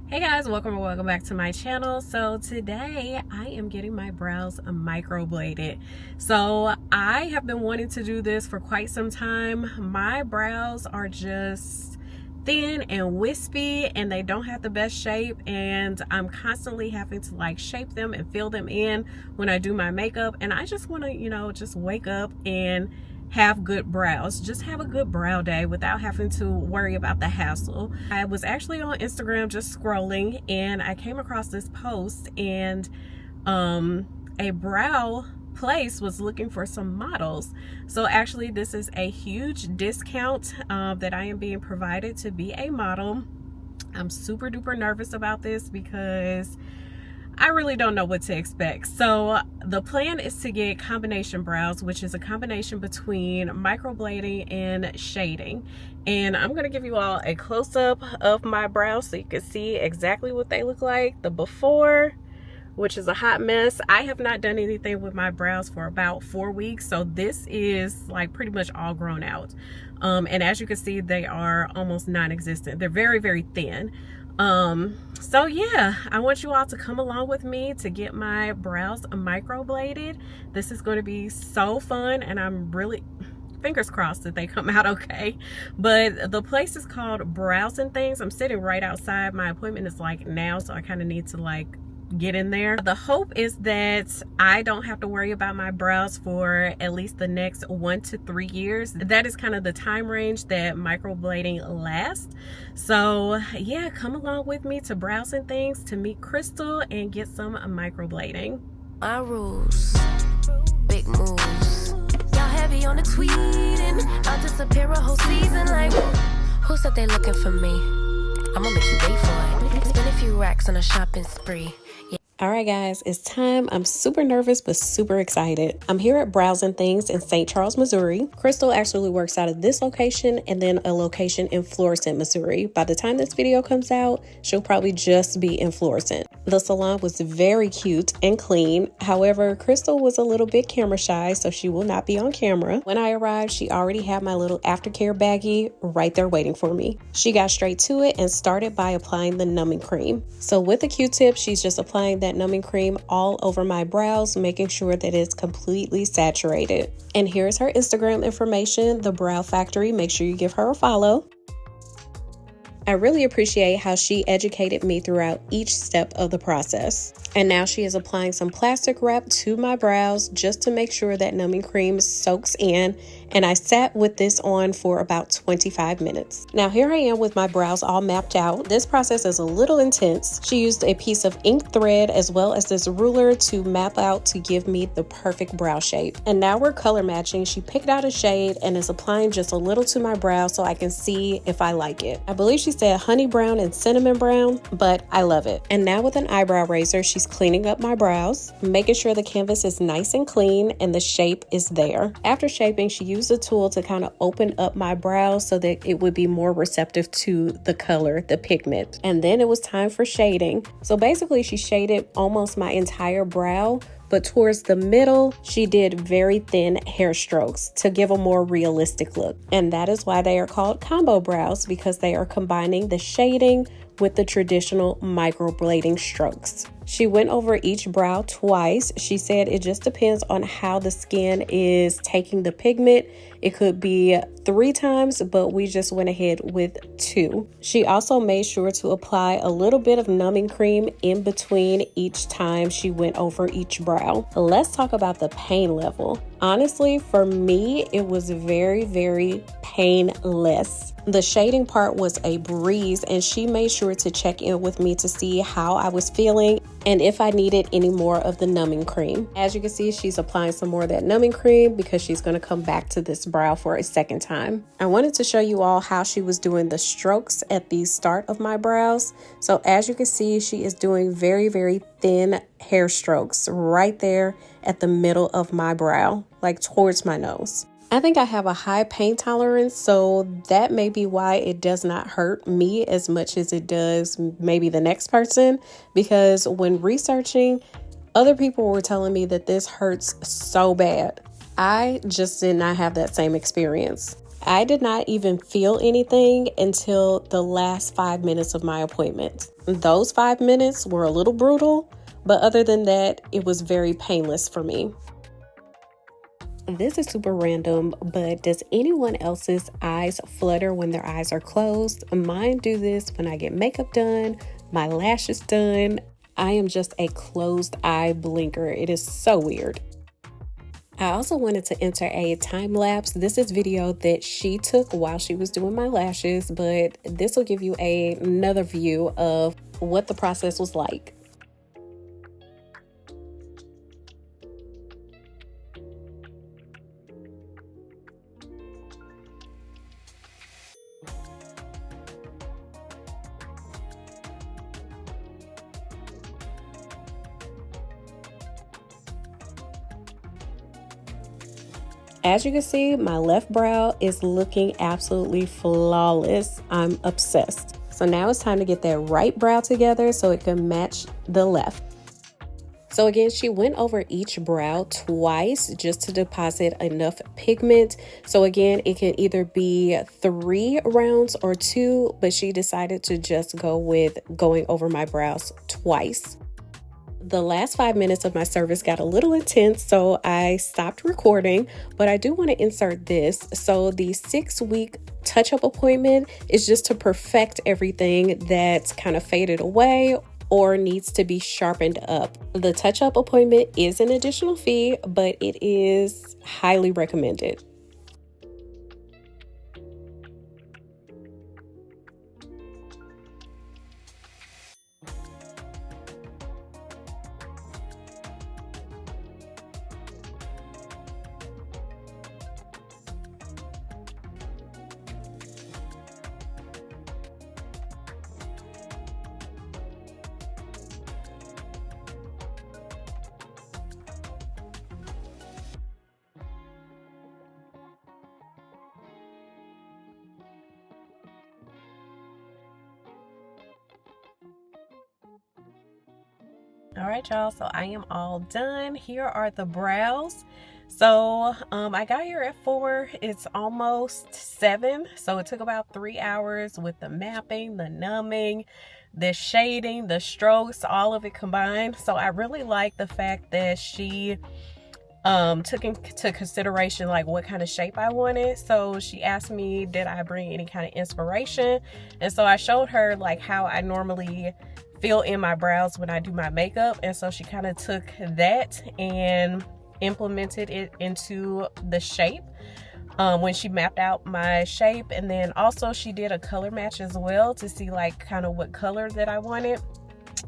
Hey guys, welcome back to my channel. So today I am getting my brows microbladed. So I have been wanting to do this for quite some time. My brows are just thin and wispy and they don't have the best shape, and I'm constantly having to like shape them and fill them in when I do my makeup, and I just want to just wake up and have good brows, just have a good brow day without having to worry about the hassle. I was actually on Instagram just scrolling and I came across this post, and a brow place was looking for some models. So actually this is a huge discount that I am being provided to be a model. I'm super duper nervous about this because I really don't know what to expect. So the plan is to get combination brows, which is a combination between microblading and shading. And I'm going to give you all a close-up of my brows so you can see exactly what they look like. The before, which is a hot mess. I have not done anything with my brows for about 4 weeks. So this is like pretty much all grown out. And as you can see, they are almost non-existent. They're very, very thin. So yeah, I want you all to come along with me to get my brows microbladed. This is going to be so fun, and I'm really fingers crossed that they come out okay. But the place is called Brows and Things. I'm sitting right outside. My appointment is like now, so I kind of need to like get in there. The hope is that I don't have to worry about my brows for at least the next 1 to 3 years. That is kind of the time range that microblading lasts. So yeah, come along with me to Brows and Things to meet Crystal and get some microblading. My rules, big moves. Y'all heavy on the tweeting. I'll disappear a whole season like, who said they looking for me? I'ma make you wait for it. Spend a few racks on a shopping spree. All right, guys, it's time. I'm super nervous, but super excited. I'm here at Brows and Things in St. Charles, Missouri. Crystal actually works out of this location and then a location in Florissant, Missouri. By the time this video comes out, she'll probably just be in Florissant. The salon was very cute and clean. However, Crystal was a little bit camera shy, so she will not be on camera. When I arrived, she already had my little aftercare baggie right there waiting for me. She got straight to it and started by applying the numbing cream. So with a Q-tip, she's just applying that numbing cream all over my brows, making sure that it's completely saturated. And here's her Instagram information, The Brow Factory. Make sure you give her a follow. I really appreciate how she educated me throughout each step of the process. And now she is applying some plastic wrap to my brows just to make sure that numbing cream soaks in. And I sat with this on for about 25 minutes. Now here I am with my brows all mapped out. This process is a little intense. She used a piece of ink thread as well as this ruler to map out to give me the perfect brow shape. And now we're color matching. She picked out a shade and is applying just a little to my brow so I can see if I like it. I believe she said honey brown and cinnamon brown, but I love it. And now with an eyebrow razor, she's cleaning up my brows, making sure the canvas is nice and clean and the shape is there. After shaping, she used a tool to kind of open up my brows so that it would be more receptive to the color, the pigment. And then it was time for shading. So basically she shaded almost my entire brow, but towards the middle, she did very thin hair strokes to give a more realistic look. And that is why they are called combo brows, because they are combining the shading with the traditional microblading strokes. She went over each brow twice. She said it just depends on how the skin is taking the pigment. It could be 3 times, but we just went ahead with 2. She also made sure to apply a little bit of numbing cream in between each time she went over each brow. Let's talk about the pain level. Honestly, for me, it was very, very painless. The shading part was a breeze, and she made sure to check in with me to see how I was feeling and if I needed any more of the numbing cream. As you can see, she's applying some more of that numbing cream because she's going to come back to this brow for a second time. I wanted to show you all how she was doing the strokes at the start of my brows. So as you can see, she is doing very, very thin hair strokes right there at the middle of my brow, like towards my nose. I think I have a high pain tolerance, so that may be why it does not hurt me as much as it does maybe the next person, because when researching, other people were telling me that this hurts so bad. I just did not have that same experience. I did not even feel anything until the last 5 minutes of my appointment. Those 5 minutes were a little brutal, but other than that, it was very painless for me. This is super random, but does anyone else's eyes flutter when their eyes are closed? Mine do this when I get makeup done, my lashes done. I am just a closed eye blinker. It is so weird. I also wanted to enter a time lapse. This is video that she took while she was doing my lashes, but this will give you another view of what the process was like. As you can see, my left brow is looking absolutely flawless. I'm obsessed. So now it's time to get that right brow together so it can match the left. So again, she went over each brow twice just to deposit enough pigment. So again, it can either be 3 rounds or 2, but she decided to just go with going over my brows twice. The last 5 minutes of my service got a little intense, so I stopped recording, but I do want to insert this. So the 6-week touch-up appointment is just to perfect everything that's kind of faded away or needs to be sharpened up. The touch-up appointment is an additional fee, but it is highly recommended. All right, y'all, so I am all done. Here are the brows. So I got here at 4. It's almost 7, so it took about 3 hours with the mapping, the numbing, the shading, the strokes, all of it combined. So I really like the fact that she took into consideration like what kind of shape I wanted. So she asked me, did I bring any kind of inspiration? And so I showed her like how I normally fill in my brows when I do my makeup, and so she kind of took that and implemented it into the shape when she mapped out my shape. And then also she did a color match as well to see like kind of what color that I wanted.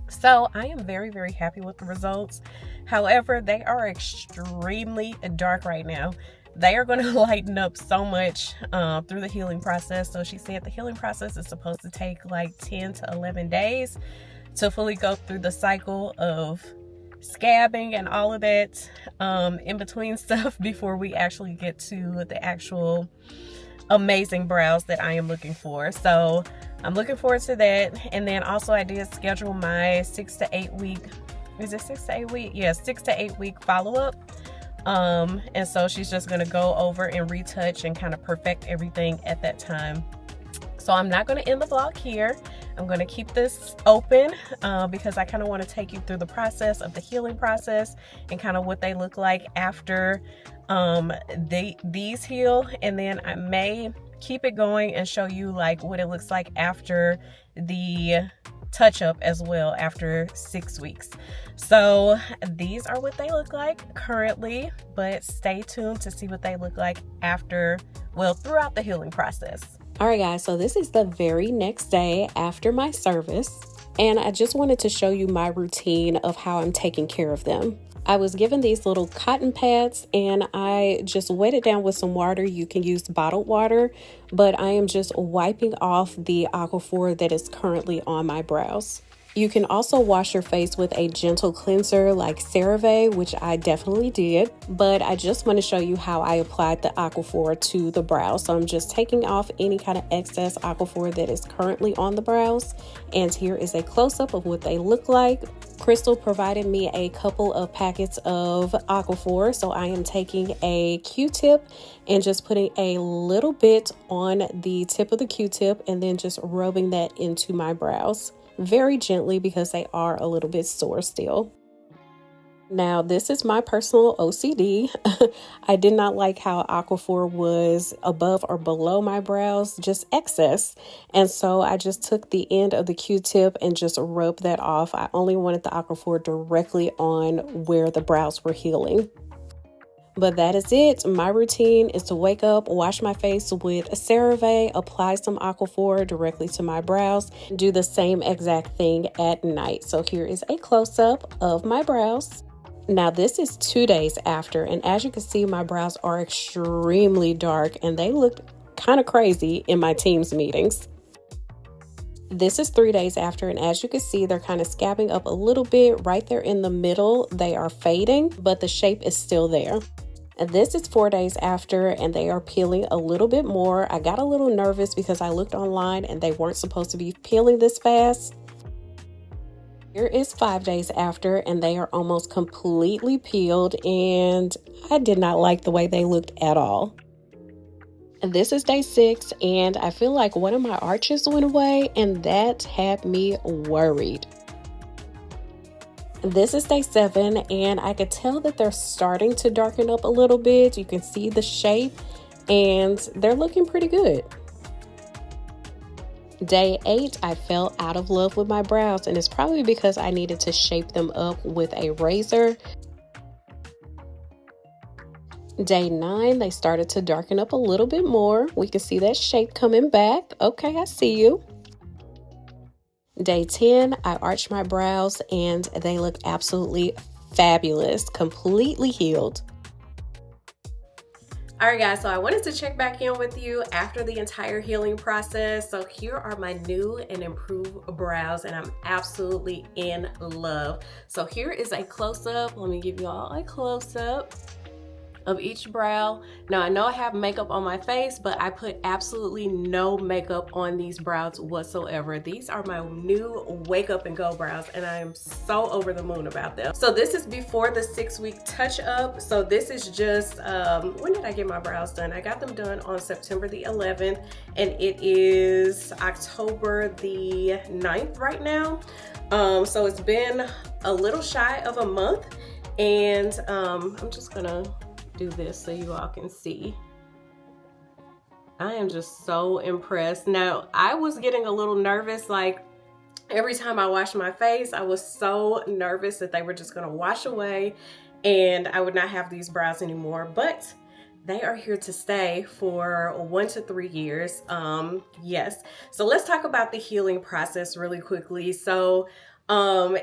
So I am very, very happy with the results. However, they are extremely dark right now. They are going to lighten up so much through the healing process. So she said the healing process is supposed to take like 10 to 11 days to fully go through the cycle of scabbing and all of that in between stuff before we actually get to the actual amazing brows that I am looking for. So I'm looking forward to that. And then also I did schedule my 6 to 8 week, is it 6 to 8 week? Yeah, 6 to 8 week follow-up. And so she's just going to go over and retouch and kind of perfect everything at that time. So I'm not going to end the vlog here. I'm going to keep this open because I kind of want to take you through the process of the healing process and kind of what they look like after these heal. And then I may keep it going and show you like what it looks like after the touch up as well after 6 weeks. So these are what they look like currently, but stay tuned to see what they look like after, well, throughout the healing process. All right, guys, so this is the very next day after my service, and I just wanted to show you my routine of how I'm taking care of them. I was given these little cotton pads and I just wet it down with some water. You can use bottled water, but I am just wiping off the aquaphor that is currently on my brows. You can also wash your face with a gentle cleanser like CeraVe, which I definitely did, but I just want to show you how I applied the Aquaphor to the brows. So I'm just taking off any kind of excess Aquaphor that is currently on the brows, and here is a close-up of what they look like. Crystal provided me a couple of packets of Aquaphor, so I am taking a Q-tip and just putting a little bit on the tip of the Q-tip and then just rubbing that into my brows very gently because they are a little bit sore still. Now, this is my personal OCD. I did not like how Aquaphor was above or below my brows, just excess. And so I just took the end of the Q-tip and just rubbed that off. I only wanted the Aquaphor directly on where the brows were healing. But that is it. My routine is to wake up, wash my face with CeraVe, apply some Aquaphor directly to my brows, do the same exact thing at night. So here is a close-up of my brows. Now this is 2 days after, and as you can see, my brows are extremely dark and they looked kind of crazy in my team's meetings. This is 3 days after, and as you can see, they're kind of scabbing up a little bit right there in the middle. They are fading, but the shape is still there. And this is 4 days after, and they are peeling a little bit more. I got a little nervous because I looked online and they weren't supposed to be peeling this fast. Here is 5 days after, and they are almost completely peeled, and I did not like the way they looked at all. And this is day 6, and I feel like one of my arches went away, and that had me worried. This is day 7, and I could tell that they're starting to darken up a little bit. You can see the shape, and they're looking pretty good. Day 8, I fell out of love with my brows, and it's probably because I needed to shape them up with a razor. Day 9, they started to darken up a little bit more. We can see that shape coming back. Okay, I see you. Day 10, I arched my brows and they look absolutely fabulous, completely healed. All right, guys, so I wanted to check back in with you after the entire healing process. So here are my new and improved brows, and I'm absolutely in love. So here is a close-up. Let me give you all a close-up of each brow. Now, I know I have makeup on my face, but I put absolutely no makeup on these brows whatsoever. These are my new wake up and go brows, and I am so over the moon about them. So this is before the 6-week touch up. So this is just, when did I get my brows done? I got them done on September the 11th, and it is October the 9th right now. So it's been a little shy of a month, and I'm just gonna do this so you all can see. I am just so impressed. Now, I was getting a little nervous, like every time I washed my face, I was so nervous that they were just gonna wash away and I would not have these brows anymore, but they are here to stay for 1 to 3 years. Yes. So let's talk about the healing process really quickly. So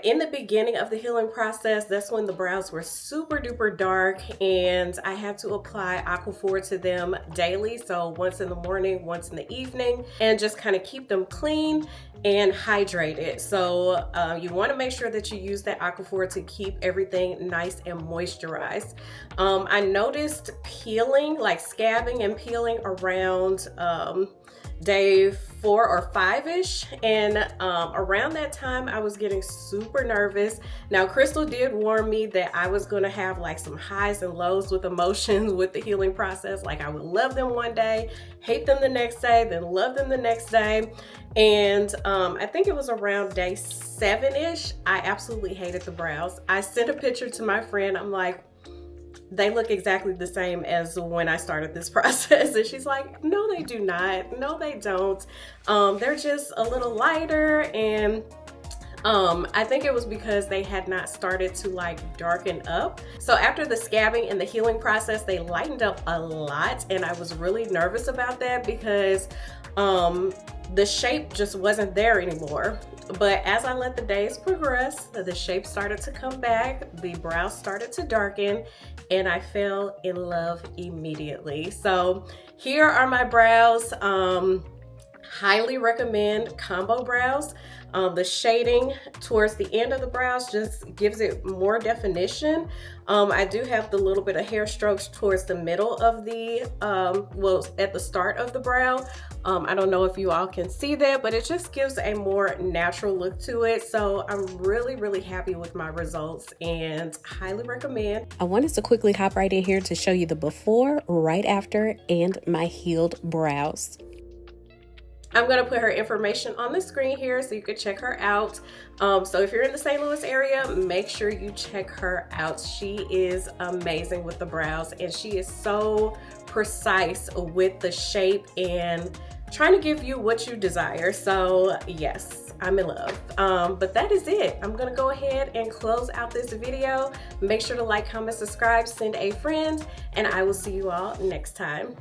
in the beginning of the healing process, that's when the brows were super duper dark, and I had to apply Aquaphor to them daily. So once in the morning, once in the evening, and just kind of keep them clean and hydrated. So you want to make sure that you use that Aquaphor to keep everything nice and moisturized. I noticed peeling, like scabbing and peeling around day 4 or 5-ish, and around that time I was getting super nervous. Now, Crystal did warn me that I was gonna have like some highs and lows with emotions with the healing process. Like I would love them one day, hate them the next day, then love them the next day. And I think it was around day 7-ish, I absolutely hated the brows. I sent a picture to my friend. I'm like, they look exactly the same as when I started this process. And she's like, no, they do not. No, they don't. They're just a little lighter. And I think it was because they had not started to like darken up. So after the scabbing and the healing process, they lightened up a lot. And I was really nervous about that because the shape just wasn't there anymore. But as I let the days progress, the shape started to come back, the brows started to darken, and I fell in love immediately. So here are my brows, Highly recommend combo brows. The shading towards the end of the brows just gives it more definition. I do have the little bit of hair strokes towards the middle of the, well, at the start of the brow. I don't know if you all can see that, but it just gives a more natural look to it. So I'm really happy with my results and highly recommend. I wanted to quickly hop right in here to show you the before, right after, and my healed brows. I'm going to put her information on the screen here so you can check her out. So if you're in the St. Louis area, make sure you check her out. She is amazing with the brows, and she is so precise with the shape and trying to give you what you desire. So yes, I'm in love. But that is it. I'm going to go ahead and close out this video. Make sure to like, comment, subscribe, send a friend, and I will see you all next time.